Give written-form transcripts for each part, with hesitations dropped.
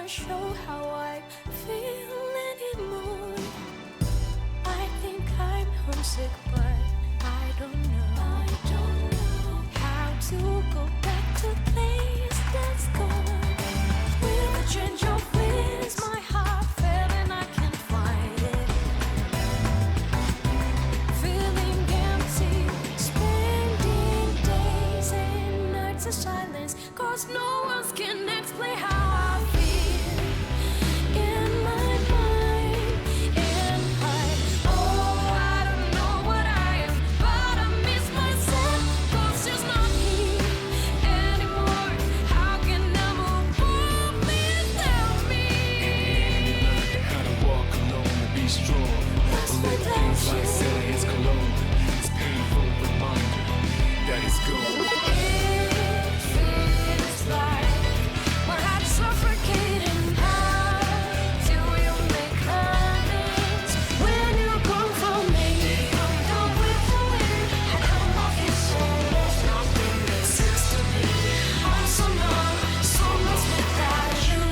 show how I feel anymore. I think I'm homesick, but I don't know how to go back to the place that's gone. With a change of winds, my heart fell and I can't find it. Feeling empty, spending days and nights in silence, 'cause no one can explain how I feel in my mind. And I don't know what I am, but I miss myself, 'cause it's not here anymore. How can I move on? Please tell me. How to walk alone and be strong. Lost A little without things like you. silly as cologne. It's painful reminder that it's gone. It feels like my heart's suffocating. How do you make amends when you come from me? I'm done with the wind. I don't know if it's so lost. Nothing makes sense to me. I'm so numb, so lost without you.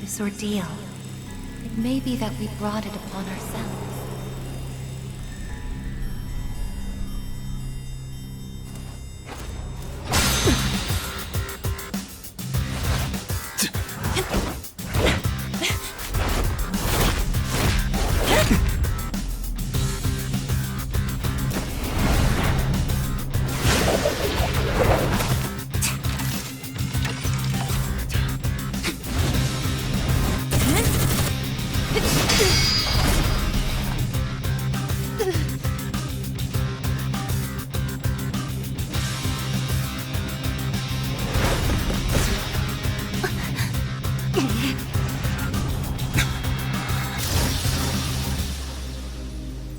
This ordeal, it may be that we brought it upon ourselves.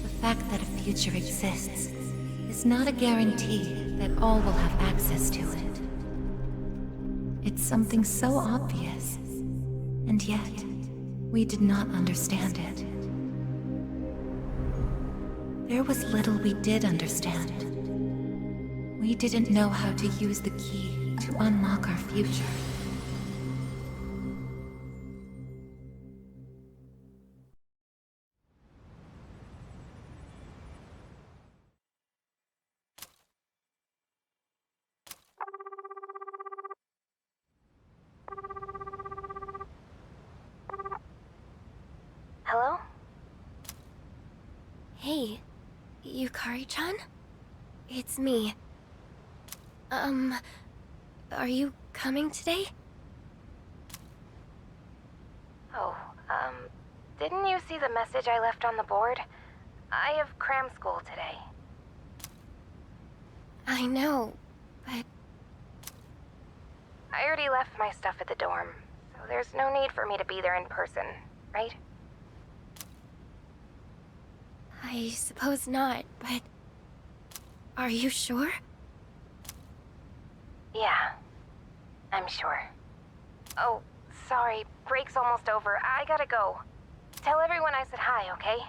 The fact that a future exists is not a guarantee that all will have access to it. It's something so obvious, and yet we did not understand it. There was little we did understand. We didn't know how to use the key to unlock our future. Hey, Yukari-chan? It's me. Are you coming today? Oh, didn't you see the message I left on the board? I have cram school today. I know, but... I already left my stuff at the dorm, so there's no need for me to be there in person, right? I suppose not, but... Are you sure? Yeah, I'm sure. Oh, sorry, break's almost over. I gotta go. Tell everyone I said hi, okay?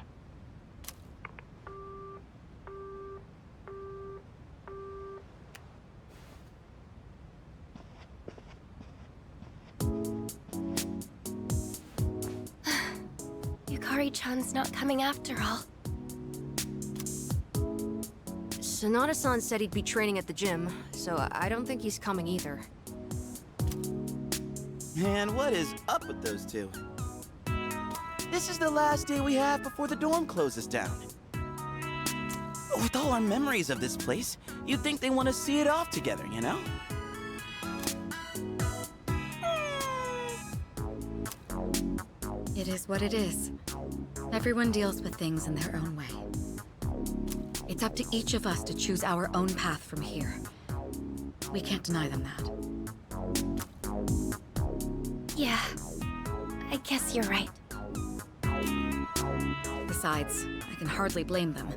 Yukari-chan's not coming after all. Sonata-san said he'd be training at the gym, so I don't think he's coming either. Man, what is up with those two? This is the last day we have before the dorm closes down. With all our memories of this place, you'd think they want to see it off together, you know? It is what it is. Everyone deals with things in their own way. It's up to each of us to choose our own path from here. We can't deny them that. Yeah, I guess you're right. Besides, I can hardly blame them.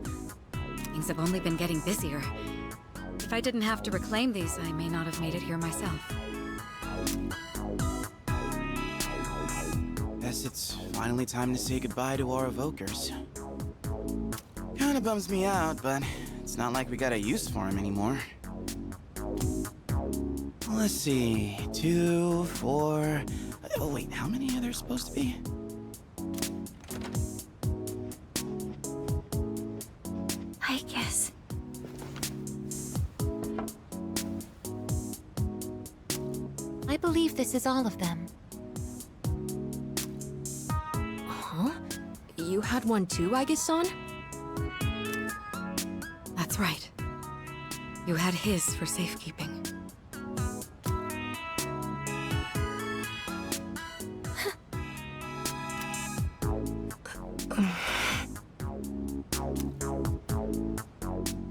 Things have only been getting busier. If I didn't have to reclaim these, I may not have made it here myself. Guess it's finally time to say goodbye to our evokers. Kinda bums me out, but it's not like we got a use for him anymore. Let's see, 2, 4... Oh wait, how many are there supposed to be? Aigis. I believe this is all of them. Huh? You had one too, Aigis-san? That's right. You had his for safekeeping.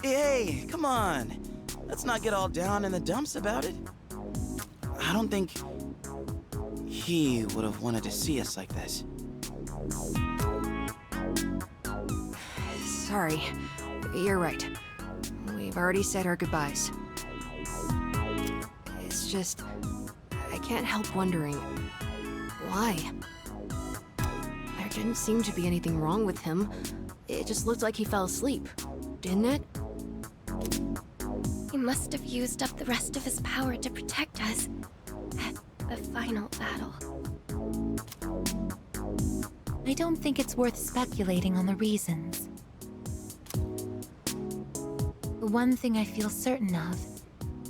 Hey, come on! Let's not get all down in the dumps about it. I don't think he would have wanted to see us like this. Sorry. You're right. We've already said our goodbyes. It's just... I can't help wondering... why? There didn't seem to be anything wrong with him. It just looked like he fell asleep, didn't it? He must have used up the rest of his power to protect us at the final battle. I don't think it's worth speculating on the reasons. The one thing I feel certain of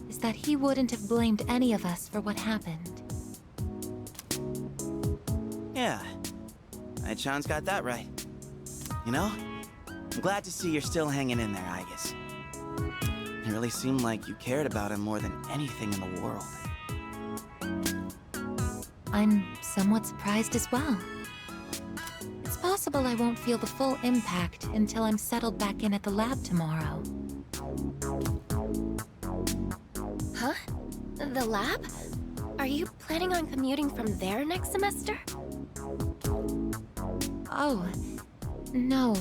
is that he wouldn't have blamed any of us for what happened. Yeah, Ai-chan's got that right. You know, I'm glad to see you're still hanging in there, Aigis. It really seemed like you cared about him more than anything in the world. I'm somewhat surprised as well. It's possible I won't feel the full impact until I'm settled back in at the lab tomorrow. Huh? The lab? Are you planning on commuting from there next semester? Oh, no,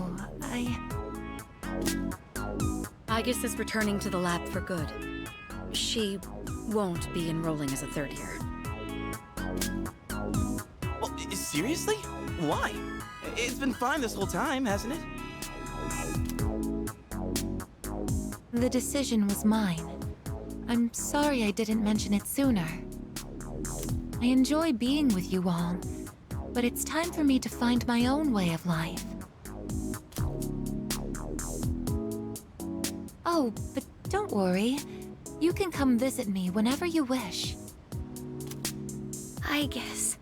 Aigis is returning to the lab for good. She won't be enrolling as a third year. Well, seriously? Why? It's been fine this whole time, hasn't it? The decision was mine. I'm sorry I didn't mention it sooner. I enjoy being with you all, but it's time for me to find my own way of life. Oh, but don't worry. You can come visit me whenever you wish. I guess.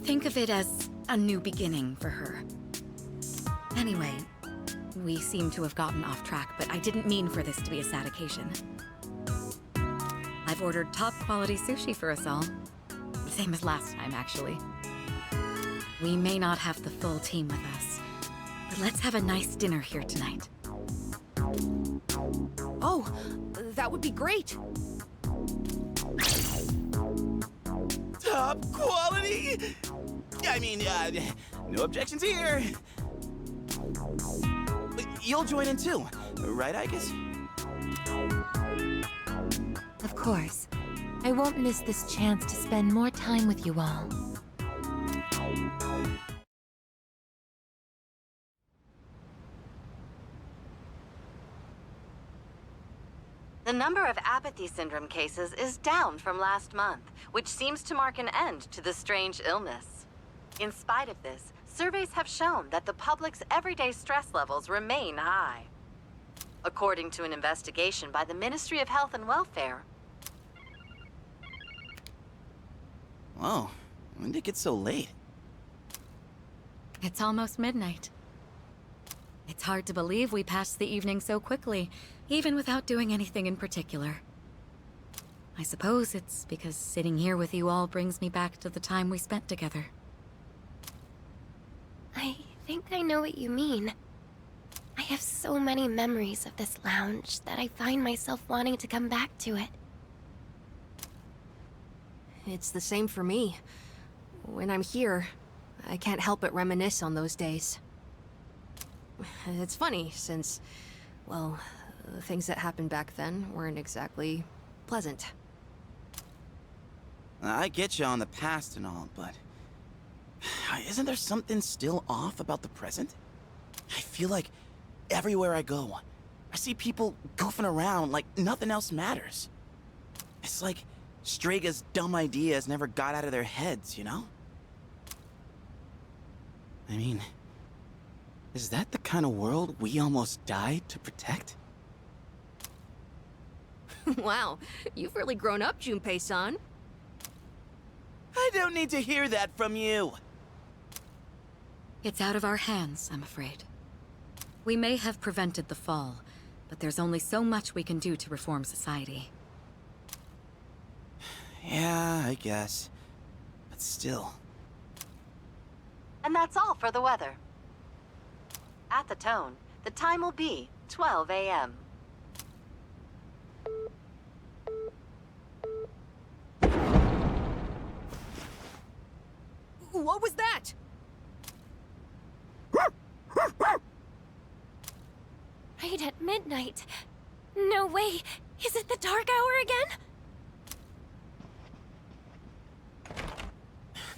Think of it as a new beginning for her. Anyway, we seem to have gotten off track, but I didn't mean for this to be a sad occasion. I've ordered top-quality sushi for us all. Same as last time, actually. We may not have the full team with us, but let's have a nice dinner here tonight. Oh, that would be great. Top quality? I mean, no objections here. You'll join in too, right, Aigis? Of course. I won't miss this chance to spend more time with you all. The number of apathy syndrome cases is down from last month, which seems to mark an end to the strange illness. In spite of this, surveys have shown that the public's everyday stress levels remain high. According to an investigation by the Ministry of Health and Welfare. Whoa, when did it get so late? It's almost midnight. It's hard to believe we passed the evening so quickly, even without doing anything in particular. I suppose it's because sitting here with you all brings me back to the time we spent together. I think I know what you mean. I have so many memories of this lounge that I find myself wanting to come back to it. It's the same for me. When I'm here, I can't help but reminisce on those days. It's funny, since, well, the things that happened back then weren't exactly pleasant. I get you on the past and all, but isn't there something still off about the present? I feel like everywhere I go, I see people goofing around like nothing else matters. It's like Straga's dumb ideas never got out of their heads, you know? I mean, is that the kind of world we almost died to protect? Wow, you've really grown up, Junpei-san. I don't need to hear that from you. It's out of our hands, I'm afraid. We may have prevented the fall, but there's only so much we can do to reform society. Yeah, I guess. But still. And that's all for the weather. At the tone, the time will be 12 a.m. What was that? Right at midnight. No way! Is it the dark hour again?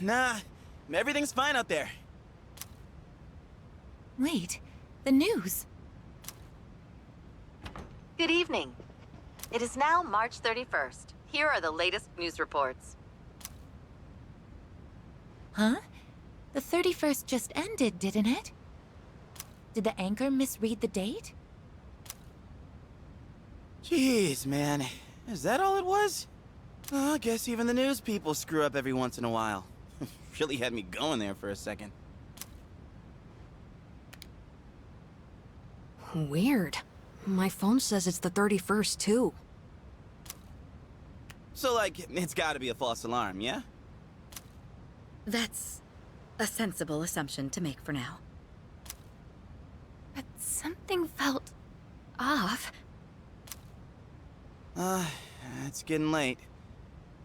Nah, everything's fine out there. Wait, the news. Good evening. It is now March 31st. Here are the latest news reports. Huh? The 31st just ended, didn't it? Did the anchor misread the date? Jeez, man. Is that all it was? Oh, I guess even the news people screw up every once in a while. Really had me going there for a second. Weird. My phone says it's the 31st, too. So, like, it's gotta be a false alarm, yeah? That's a sensible assumption to make for now. But something felt off. It's getting late.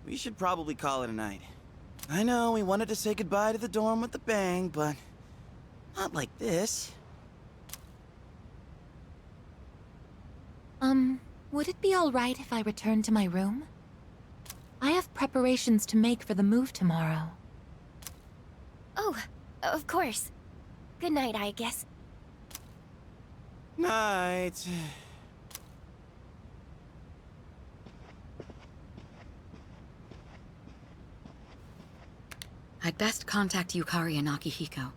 We should probably call it a night. I know we wanted to say goodbye to the dorm with a bang, but not like this. Would it be alright if I returned to my room? I have preparations to make for the move tomorrow. Oh, of course. Good night, I guess. Night. I'd best contact Yukari and Akihiko,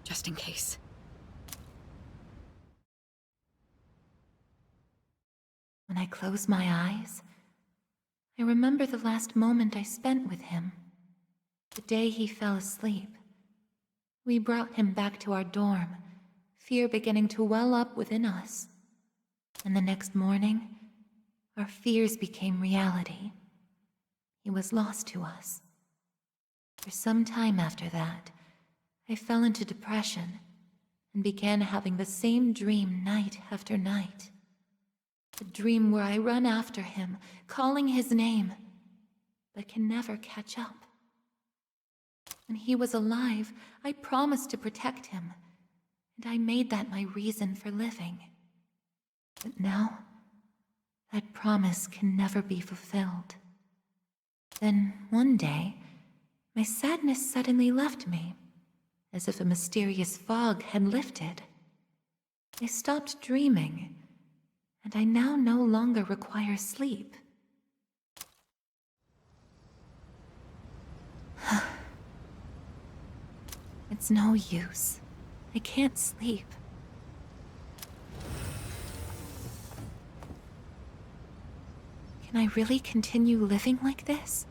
just in case. When I close my eyes, I remember the last moment I spent with him. The day he fell asleep. We brought him back to our dorm, fear beginning to well up within us. And the next morning, our fears became reality. He was lost to us. For some time after that, I fell into depression and began having the same dream night after night. A dream where I run after him, calling his name, but can never catch up. When he was alive, I promised to protect him, and I made that my reason for living. But now, that promise can never be fulfilled. Then, one day, my sadness suddenly left me, as if a mysterious fog had lifted. I stopped dreaming, and I now no longer require sleep. It's no use. I can't sleep. Can I really continue living like this?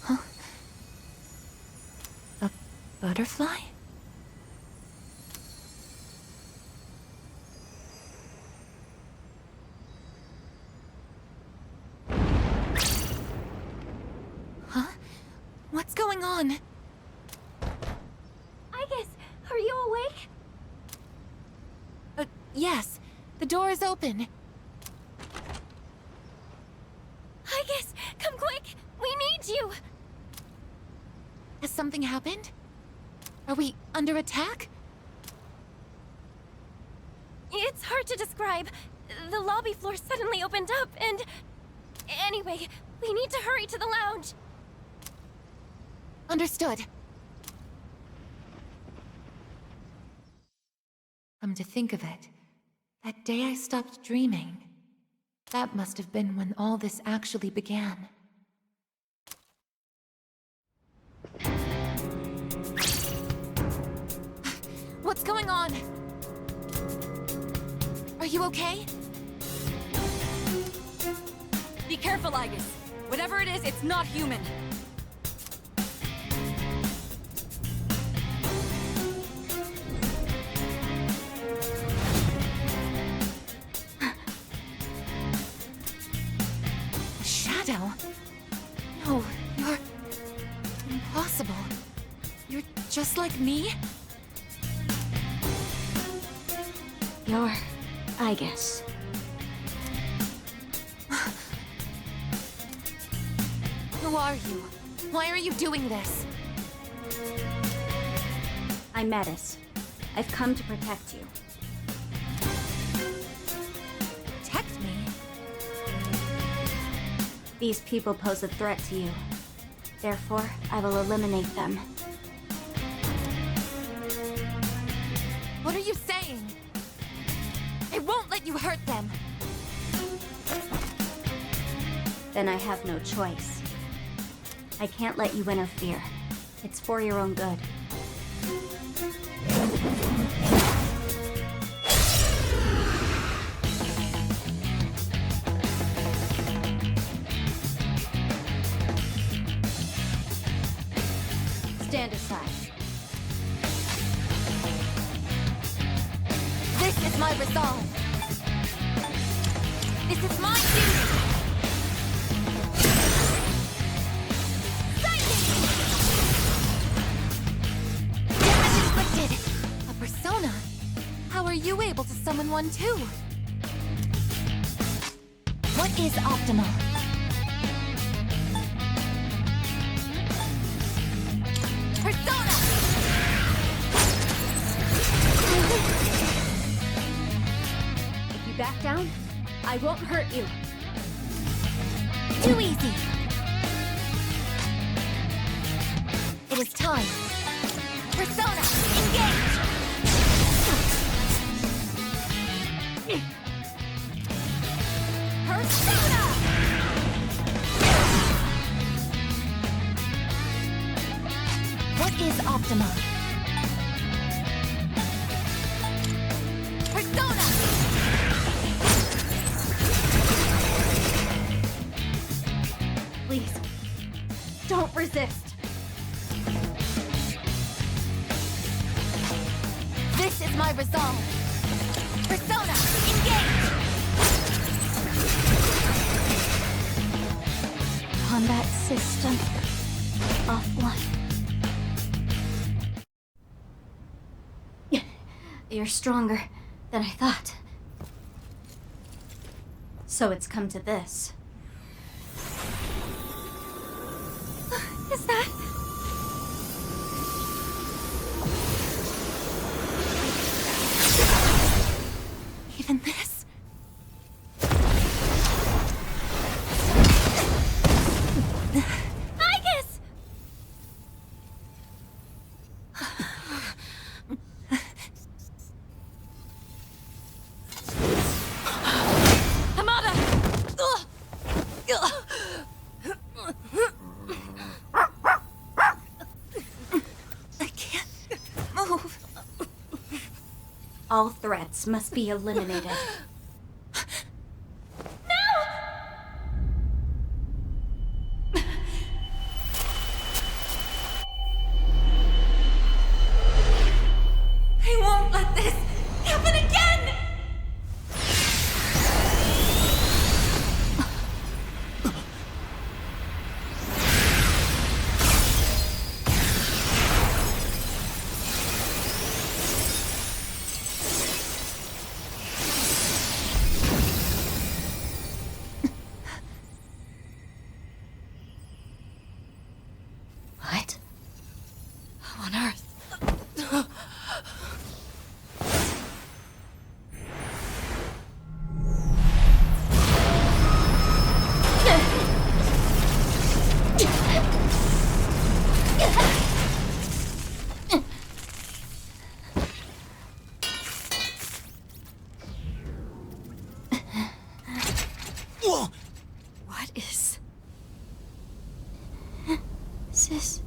Huh? A butterfly? Huh? What's going on? Aigis, are you awake? Yes. The door is open. Aigis, come quick! We need you! Has something happened? Are we under attack? It's hard to describe. The lobby floor suddenly opened up and... Anyway, we need to hurry to the lounge. Understood. Come to think of it, that day I stopped dreaming. That must have been when all this actually began. What's going on? Are you okay? Be careful, Aigis. Whatever it is, it's not human. A shadow? No, you're... impossible. You're just like me? You're Aigis. Who are you? Why are you doing this? I'm Metis. I've come to protect you. Protect me? These people pose a threat to you. Therefore, I will eliminate them. What are you saying? I won't let you hurt them! Then I have no choice. I can't let you interfere. It's for your own good. Stand aside. This is my resolve! This is my duty! Damage inflicted! A persona? How are you able to summon one too? What is optimal? Persona! If you back down, I won't hurt you. Too easy! It is time! Persona, engage! Persona! What is Optima? Persona! Please, don't resist. my resolve. Persona, engage! Combat system offline. You're stronger than I thought. So it's come to this. Is that... even this? Aigis! Hamada! I can't move. All threats must be eliminated. I won't let this happen again! What? How on earth? Whoa! What is... Sister.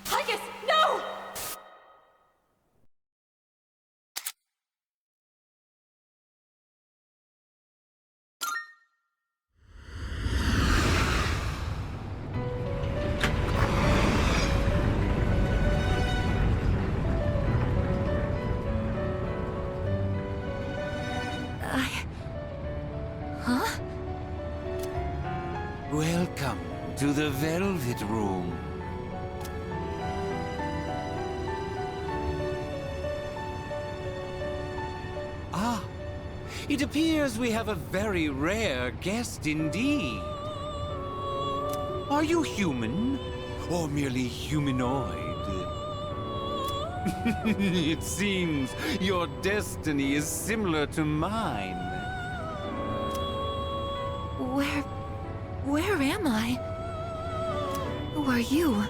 Aigis, no! Huh? Welcome to the Velvet Room. Ah, it appears we have a very rare guest indeed. Are you human? Or merely humanoid? It seems your destiny is similar to mine. Where am I? Who are you?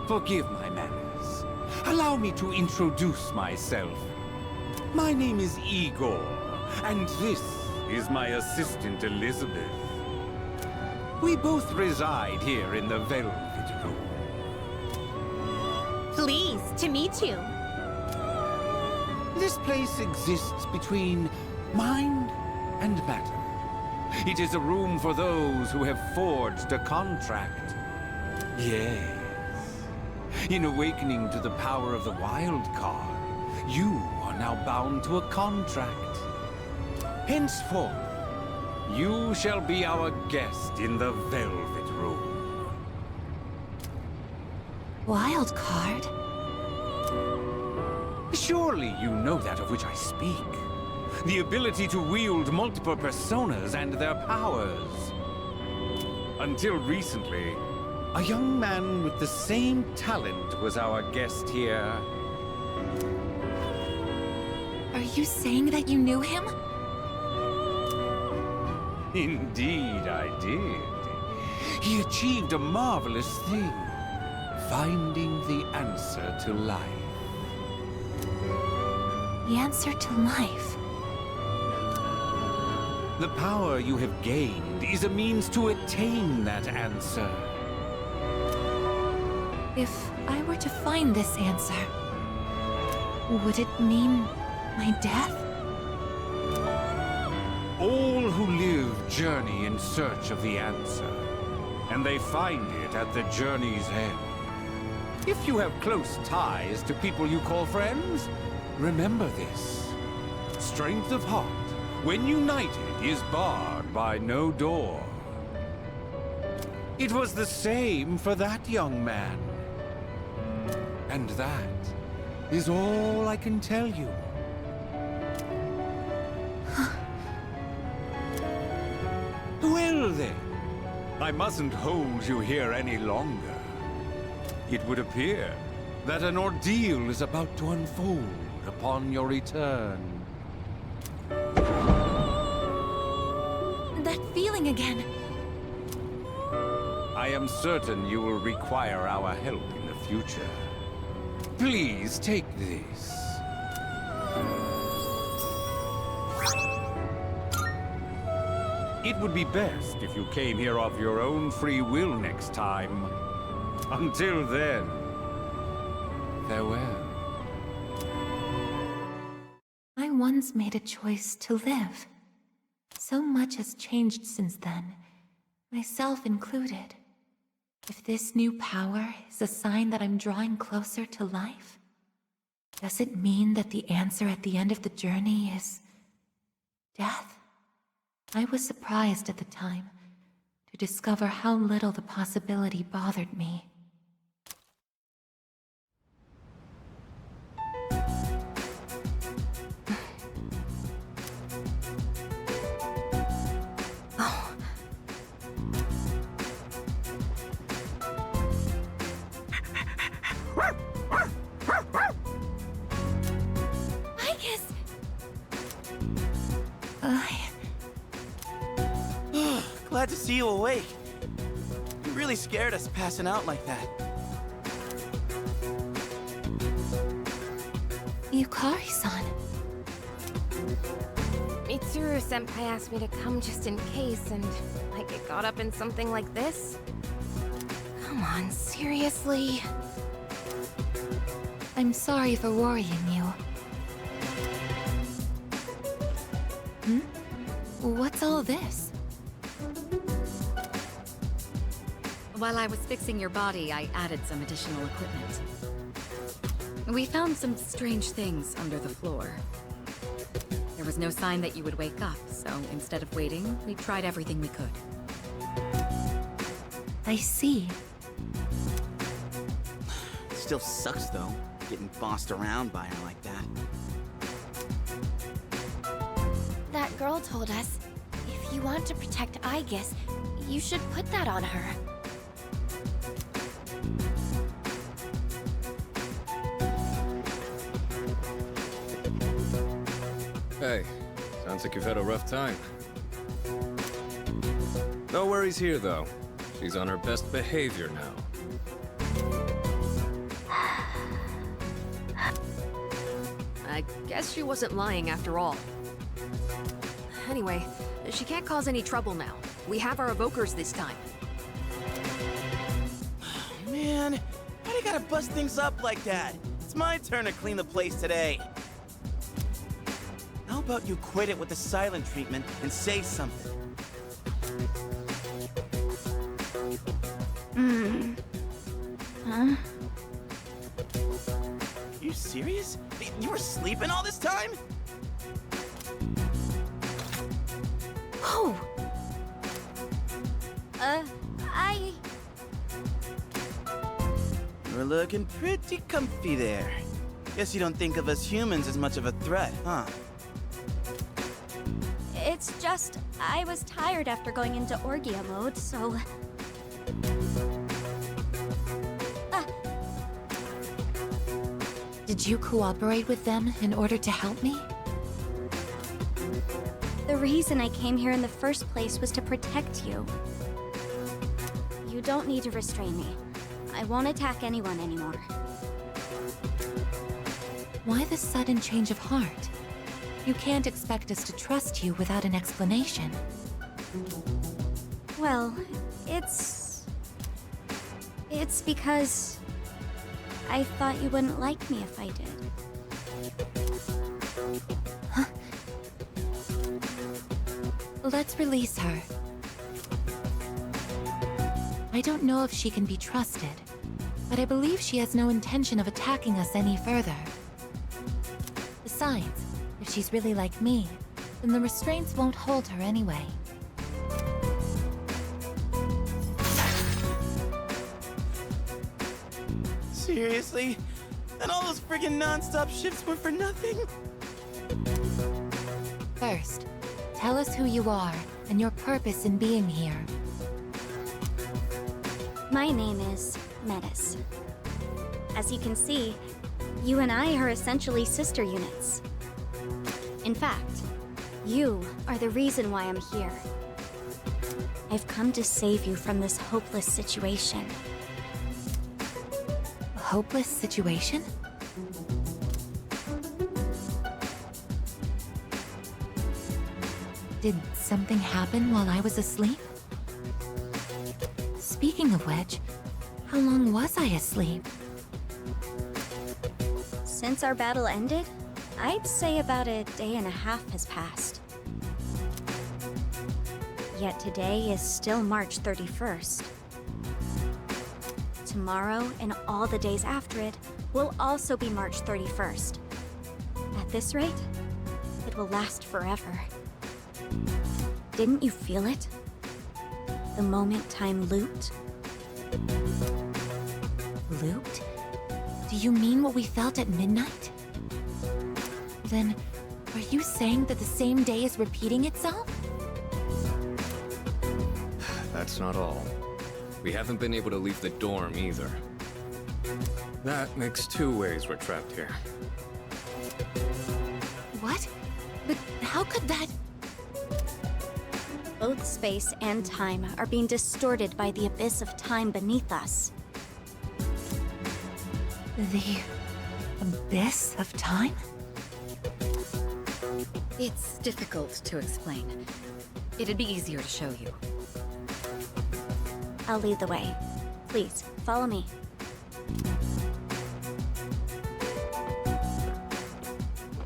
Forgive my manners. Allow me to introduce myself. My name is Igor, and this is my assistant Elizabeth. We both reside here in the Velvet Room. Pleased to meet you. This place exists between mind and matter. It is a room for those who have forged a contract. Yes. In awakening to the power of the wild card, you are now bound to a contract. Henceforth, you shall be our guest in the Velvet Room. Wild card? Surely you know that of which I speak. The ability to wield multiple personas and their powers. Until recently, a young man with the same talent was our guest here. Are you saying that you knew him? Indeed, I did. He achieved a marvelous thing, finding the answer to life. The answer to life? The power you have gained is a means to attain that answer. If I were to find this answer, would it mean my death? All who live journey in search of the answer, and they find it at the journey's end. If you have close ties to people you call friends, remember this. Strength of heart, when united, is barred by no door. It was the same for that young man. And that is all I can tell you. Well then, I mustn't hold you here any longer. It would appear that an ordeal is about to unfold upon your return. That feeling again. I am certain you will require our help in the future. Please take this. It would be best if you came here of your own free will next time. Until then, farewell. I once made a choice to live. So much has changed since then, myself included. If this new power is a sign that I'm drawing closer to life, does it mean that the answer at the end of the journey is death? I was surprised at the time to discover how little the possibility bothered me. Aigis! Glad to see you awake. You really scared us passing out like that. Yukari-san. Mitsuru-senpai asked me to come just in case, and I get caught up in something like this? Come on, seriously? I'm sorry for worrying you. What's all this? While I was fixing your body, I added some additional equipment. We found some strange things under the floor. There was no sign that you would wake up, so instead of waiting, we tried everything we could. I see. Still sucks though, getting bossed around by her like that. That girl told us, if you want to protect Aigis, you should put that on her. Hey, sounds like you've had a rough time. No worries here, though. She's on her best behavior now. I guess she wasn't lying after all. Anyway, she can't cause any trouble now. We have our evokers this time. Man, why do you gotta bust things up like that? It's my turn to clean the place today. How about you quit it with the silent treatment and say something? Huh? You serious? You were sleeping all this time? Oh! You're looking pretty comfy there. Guess you don't think of us humans as much of a threat, huh? It's just, I was tired after going into Orgia mode, so... Did you cooperate with them in order to help me? The reason I came here in the first place was to protect you. You don't need to restrain me. I won't attack anyone anymore. Why the sudden change of heart? You can't expect us to trust you without an explanation. Well, it's because... I thought you wouldn't like me if I did. Let's release her. I don't know if she can be trusted, but I believe she has no intention of attacking us any further. Besides, if she's really like me, then the restraints won't hold her anyway. Seriously? And all those friggin' non-stop shifts were for nothing? First, tell us who you are and your purpose in being here. My name is Metis. As you can see, you and I are essentially sister units. In fact, you are the reason why I'm here. I've come to save you from this hopeless situation. A hopeless situation? Did something happen while I was asleep? Speaking of which, how long was I asleep? Since our battle ended, I'd say about a day and a half has passed. Yet today is still March 31st. Tomorrow and all the days after it will also be March 31st. At this rate, it will last forever. Didn't you feel it? The moment time looped? Looped? Do you mean what we felt at midnight? Then, are you saying that the same day is repeating itself? That's not all. We haven't been able to leave the dorm either. That makes 2 ways we're trapped here. What? But how could that... Both space and time are being distorted by the abyss of time beneath us. The... abyss of time? It's difficult to explain. It'd be easier to show you. I'll lead the way. Please, follow me.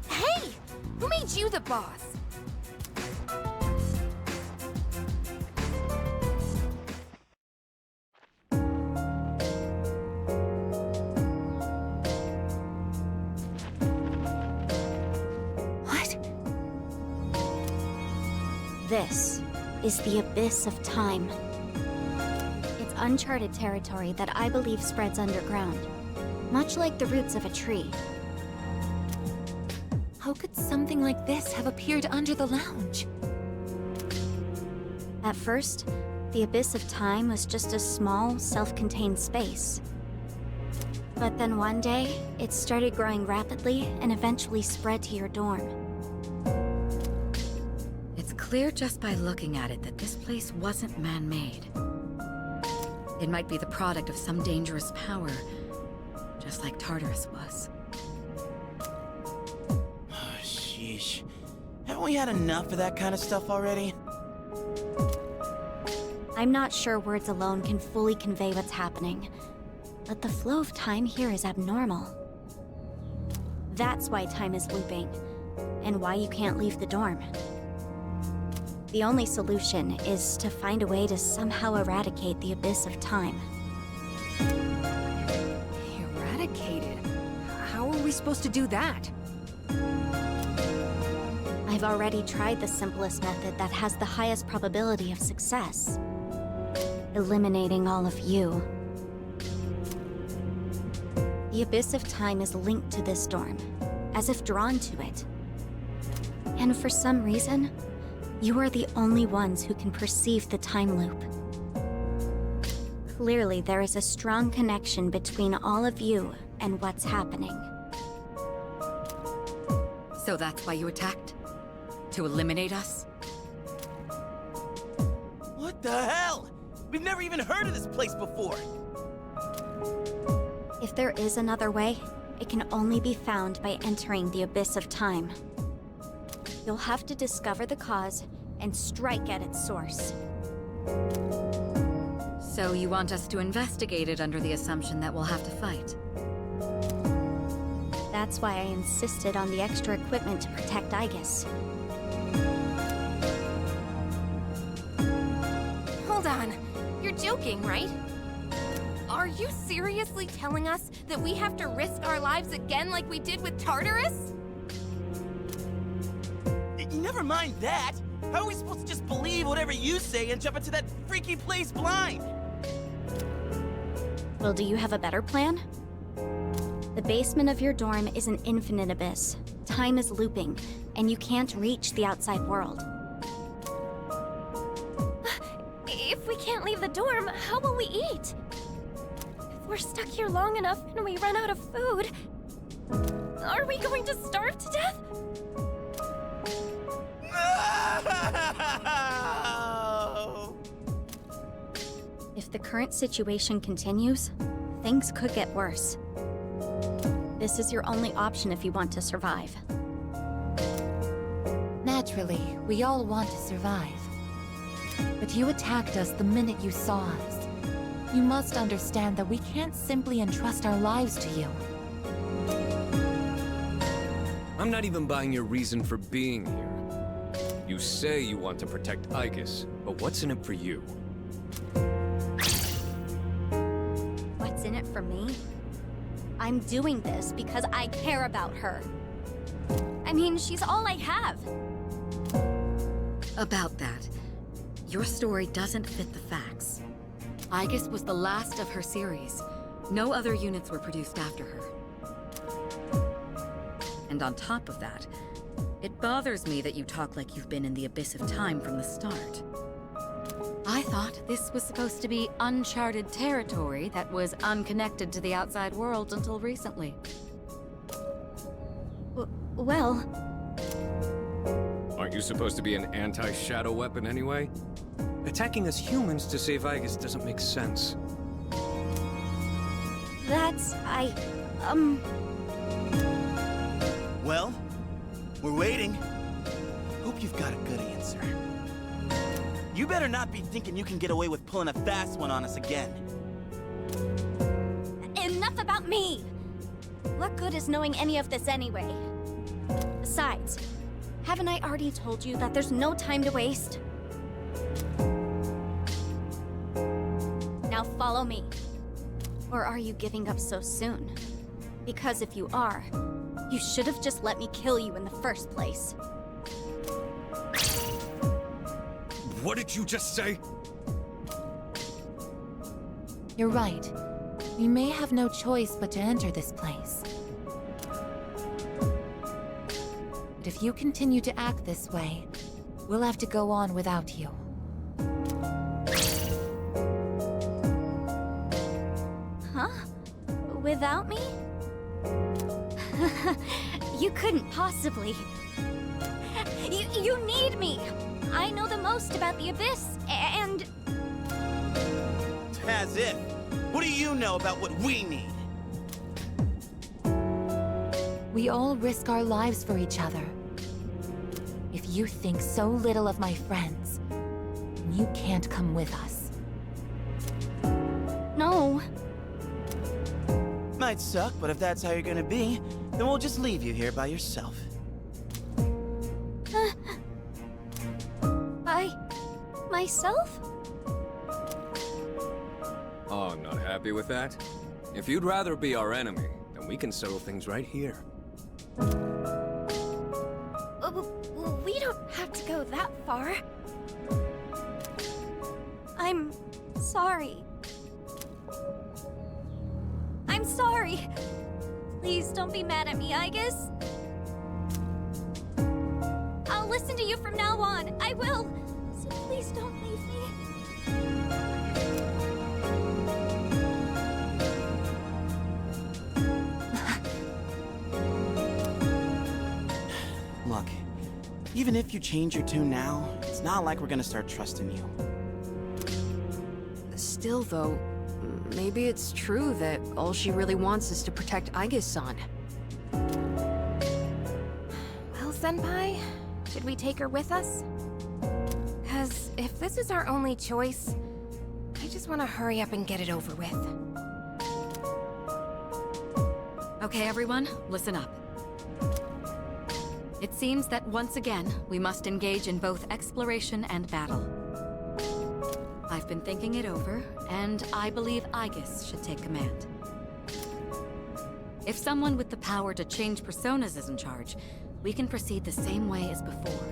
Hey! Who made you the boss? What? This is the abyss of time. It's uncharted territory that I believe spreads underground, much like the roots of a tree. How could something like this have appeared under the lounge? At first, the abyss of time was just a small, self-contained space. But then one day, it started growing rapidly and eventually spread to your dorm. It's clear just by looking at it that this place wasn't man-made. It might be the product of some dangerous power, just like Tartarus was. Sheesh. Haven't we had enough of that kind of stuff already? I'm not sure words alone can fully convey what's happening, but the flow of time here is abnormal. That's why time is looping, and why you can't leave the dorm. The only solution is to find a way to somehow eradicate the abyss of time. Eradicated? How are we supposed to do that? I've already tried the simplest method that has the highest probability of success. Eliminating all of you. The abyss of time is linked to this dorm, as if drawn to it. And for some reason, you are the only ones who can perceive the time loop. Clearly, there is a strong connection between all of you and what's happening. So that's why you attacked? To eliminate us? What the hell? We've never even heard of this place before. If there is another way, it can only be found by entering the abyss of time. You'll have to discover the cause and strike at its source. So you want us to investigate it under the assumption that we'll have to fight? That's why I insisted on the extra equipment to protect Aigis. Hold on. You're joking, right? Are you seriously telling us that we have to risk our lives again like we did with Tartarus? Never mind that. How are we supposed to just believe whatever you say and jump into that freaky place blind? Well, do you have a better plan? The basement of your dorm is an infinite abyss. Time is looping, and you can't reach the outside world. If we can't leave the dorm, how will we eat? If we're stuck here long enough and we run out of food, are we going to starve to death? No! If the current situation continues, things could get worse. This is your only option if you want to survive. Naturally, we all want to survive. But you attacked us the minute you saw us. You must understand that we can't simply entrust our lives to you. I'm not even buying your reason for being here. You say you want to protect Aigis, but what's in it for you? What's in it for me? I'm doing this because I care about her. I mean, she's all I have. About that, your story doesn't fit the facts. Aigis was the last of her series. No other units were produced after her. And on top of that, it bothers me that you talk like you've been in the abyss of time from the start. I thought this was supposed to be uncharted territory that was unconnected to the outside world until recently. Well... Aren't you supposed to be an anti-shadow weapon anyway? Attacking us humans to save Aigis doesn't make sense. Well, we're waiting. Hope you've got a good answer. You better not be thinking you can get away with pulling a fast one on us again. Enough about me! What good is knowing any of this anyway? Besides, haven't I already told you that there's no time to waste? Now follow me. Or are you giving up so soon? Because if you are, you should have just let me kill you in the first place. What did you just say? You're right. We may have no choice but to enter this place. But if you continue to act this way, we'll have to go on without you. Huh? Without me? You couldn't possibly. You need me! I know the most about the Abyss, and... As if. What do you know about what we need? We all risk our lives for each other. If you think so little of my friends, you can't come with us. No. Might suck, but if that's how you're gonna be, then we'll just leave you here by yourself. Myself? Oh, not happy with that? If you'd rather be our enemy, then we can settle things right here. We don't have to go that far. I'm sorry. I'm sorry. Please don't be mad at me, Aigis. I'll listen to you from now on. I will. So please don't leave me. Look, even if you change your tune now, it's not like we're gonna start trusting you. Still, though, maybe it's true that all she really wants is to protect Aigis-san. Well, Senpai, should we take her with us? Because if this is our only choice, I just want to hurry up and get it over with. Okay, everyone, listen up. It seems that once again, we must engage in both exploration and battle. I've been thinking it over, and I believe Aigis should take command. If someone with the power to change personas is in charge, we can proceed the same way as before.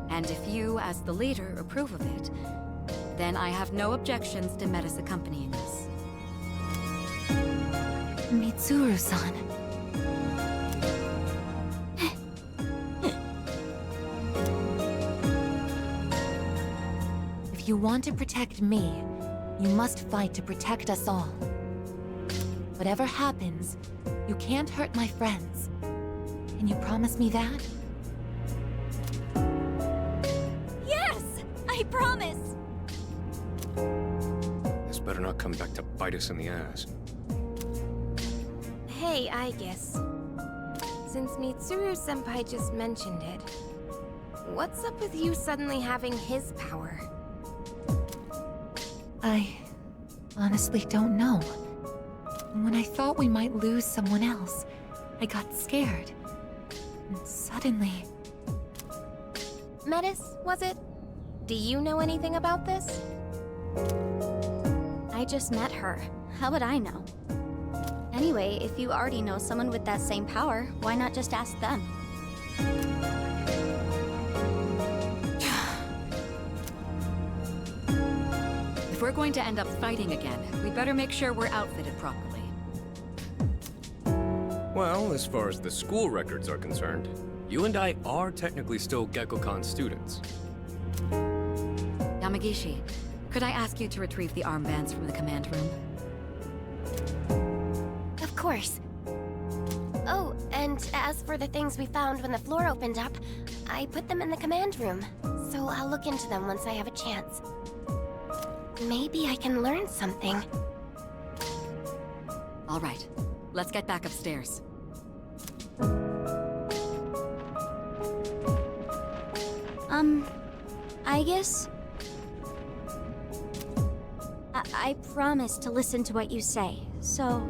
And if you, as the leader, approve of it, then I have no objections to Metis accompanying us. Mitsuru-san. If you want to protect me, you must fight to protect us all. Whatever happens, you can't hurt my friends. Can you promise me that? Yes! I promise! This better not come back to bite us in the ass. Hey, Aigis. Since Mitsuru-senpai just mentioned it, what's up with you suddenly having his power? I honestly don't know. When I thought we might lose someone else, I got scared. And suddenly... Metis, was it? Do you know anything about this? I just met her. How would I know? Anyway, if you already know someone with that same power, why not just ask them? If we're going to end up fighting again, we'd better make sure we're outfitted properly. Well, as far as the school records are concerned, you and I are technically still Gekkoukan students. Yamagishi, could I ask you to retrieve the armbands from the command room? Of course. Oh, and as for the things we found when the floor opened up, I put them in the command room, so I'll look into them once I have a chance. Maybe I can learn something. All right, let's get back upstairs. Aigis? I promise to listen to what you say, so...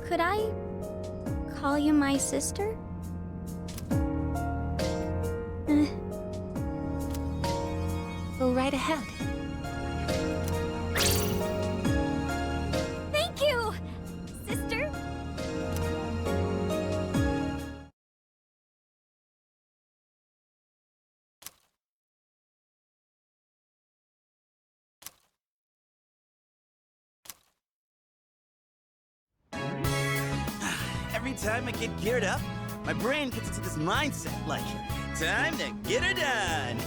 Could I call you my sister? Go right ahead. Thank you, sister! Every time I get geared up, my brain gets into this mindset like, time to get her done.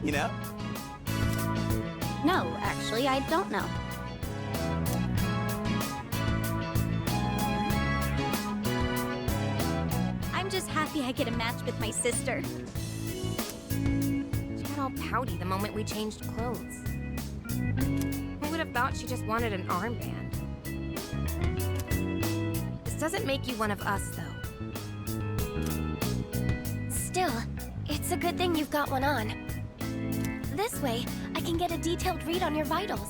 You know? No, actually, I don't know. I'm just happy I get a match with my sister. She got all pouty the moment we changed clothes. Who would have thought she just wanted an armband? This doesn't make you one of us, though. Still, it's a good thing you've got one on. This way, I can get a detailed read on your vitals.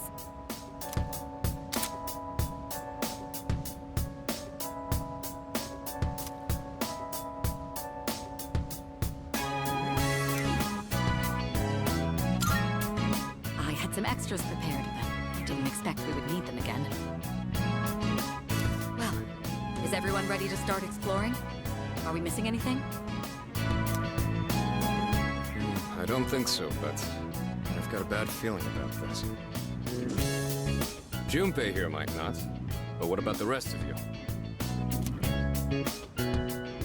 I had some extras prepared, but I didn't expect we would need them again. Well, is everyone ready to start exploring? Are we missing anything? I don't think so, but I've got a bad feeling about this. Junpei here might not, but what about the rest of you?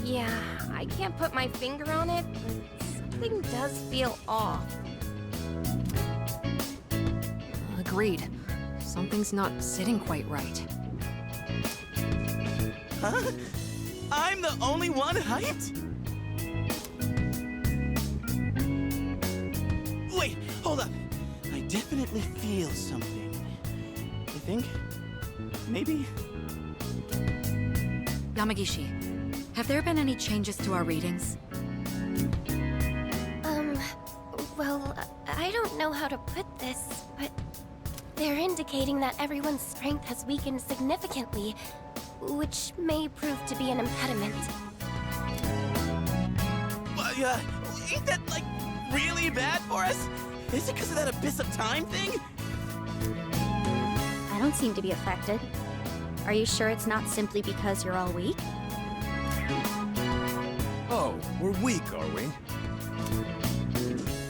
Yeah, I can't put my finger on it, but something does feel off. Agreed. Something's not sitting quite right. Huh? I'm the only one hyped? Wait, hold up. I definitely feel something. You think? Maybe? Yamagishi, have there been any changes to our readings? Well, I don't know how to put this, but they're indicating that everyone's strength has weakened significantly, which may prove to be an impediment. Ain't that, like, really bad for us? Is it because of that abyss of time thing? I don't seem to be affected. Are you sure it's not simply because you're all weak? Oh, we're weak, are we?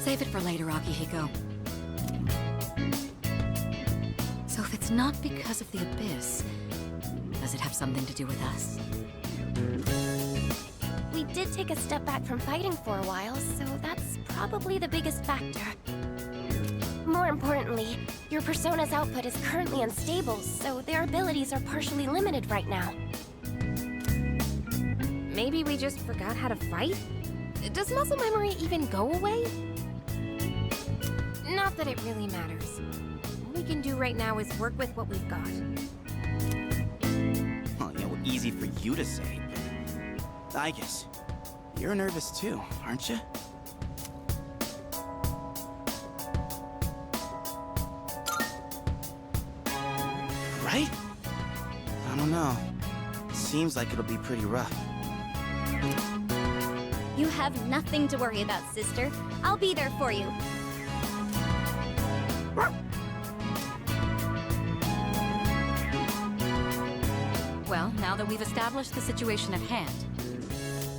Save it for later, Akihiko. So if it's not because of the abyss, does it have something to do with us? We did take a step back from fighting for a while, so that's probably the biggest factor. More importantly, your persona's output is currently unstable, so their abilities are partially limited right now. Maybe we just forgot how to fight? Does muscle memory even go away? Not that it really matters. All we can do right now is work with what we've got. Oh, yeah, well, easy for you to say. Aigis, you're nervous too, aren't you? Right? I don't know. Seems like it'll be pretty rough. You have nothing to worry about, sister. I'll be there for you. Well, now that we've established the situation at hand,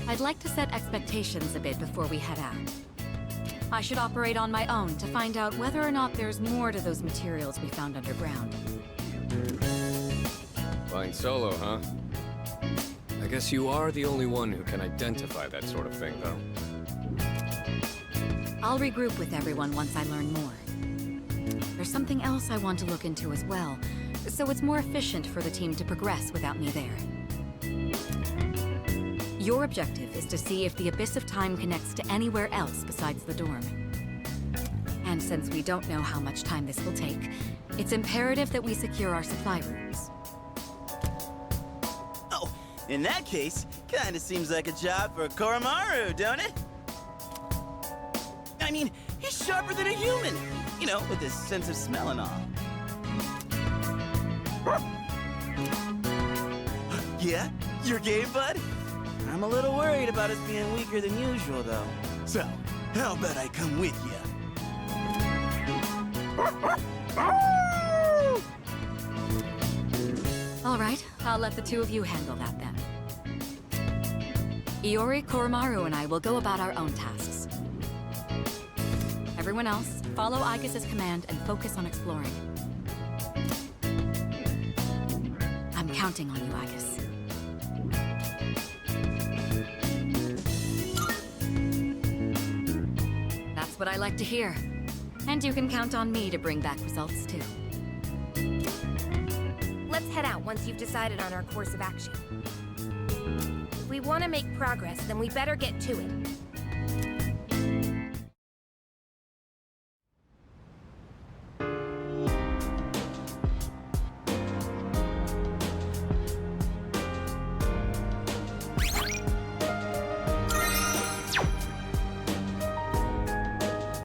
I'd like to set expectations a bit before we head out. I should operate on my own to find out whether or not there's more to those materials we found underground. Flying solo, huh? I guess you are the only one who can identify that sort of thing, though. I'll regroup with everyone once I learn more. There's something else I want to look into as well, so it's more efficient for the team to progress without me there. Your objective is to see if the Abyss of Time connects to anywhere else besides the dorm. And since we don't know how much time this will take, it's imperative that we secure our supply routes. Oh, in that case, kinda seems like a job for Koromaru, don't it? I mean, he's sharper than a human, you know, with his sense of smell and all. Yeah? You're game, bud? I'm a little worried about us being weaker than usual, though. So, how about I come with you? All right, I'll let the two of you handle that then. Iori, Koromaru, and I will go about our own tasks. Everyone else, follow Aigis' command and focus on exploring. I'm counting on you, Aigis. That's what I like to hear. And you can count on me to bring back results, too. Let's head out once you've decided on our course of action. If we want to make progress, then we better get to it.